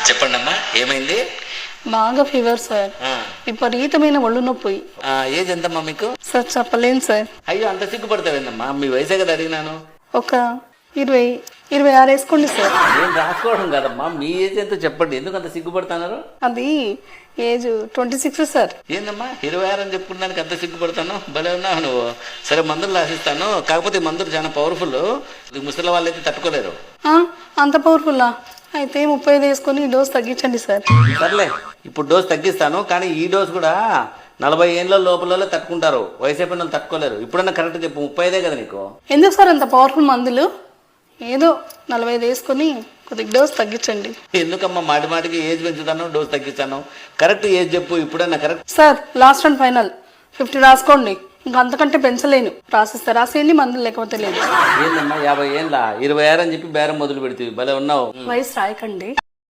చెప్పండి అమ్మా, ఏమైంది? బాగా ఫీవర్ సార్, విపరీతమైన ఒళ్ళు నొప్పి. ఏజ్ ఎంతమ్మా మీకు? సార్ చెప్పలేను సార్. అయ్యో, అంత సిగ్గుపడతావేందమ్మా? మీ వయసే కదా అడిగినాను. ఒక 26 వేసుకోండి సార్. నేను రాసుకోవడం కదమ్మా, మీ ఏజ్ ఎంతో చెప్పండి. ఎందుకు అంత సిగ్గుపడుతున్నారు? అది ఏజ్ 26 సార్. ఏందమ్మా 26 అని చెప్పుకున్నానికి అంత సిగ్గుపడతాను? భలే ఉన్నావు నువ్వు. సరే, మందులు రాసిస్తాను. కాకపోతే ఈ మందులు చాలా పవర్ఫుల్. ముసలి వాళ్ళు అయితే తట్టుకోలేరు. అంత పవర్ఫుల్లా? అయితే 35 వేసుకొని డోస్ తగ్గించండి సార్. సర్లే, ఇప్పుడు డోస్ తగ్గిస్తాను. కానీ ఈ డోస్ కూడా 40 ఏళ్ళ లోపల తట్టుకుంటారు. వయసు అయిపోయిన వాళ్ళు తట్టుకోలేరు. ఇప్పుడన్నా కరెక్ట్ చెప్పు, 35 కదా నీకు? ఎందుకు సార్ అంత పవర్ఫుల్ మందులు? ఏదో 45 వేసుకొని కొద్దిగా డోస్ తగ్గించండి. ఎందుకమ్మా మాటి మాటికి ఏజ్ పెంచుతాను, డోస్ తగ్గిస్తాను? కరెక్ట్ ఏజ్ చెప్పు ఇప్పుడన్నా. Correct sir, last and final 50 రాసుకోండి. ఇంకా అంతకంటే పెంచలేను. రాసిస్తే రాసేయండి, మందులు లేకపోతే లేదు. ఏందమ్మా 50 ఏళ్ళ 26 అని చెప్పి బేరం మొదలు పెడుతుంది. భలే ఉన్నావు. వయసు రాయకండి.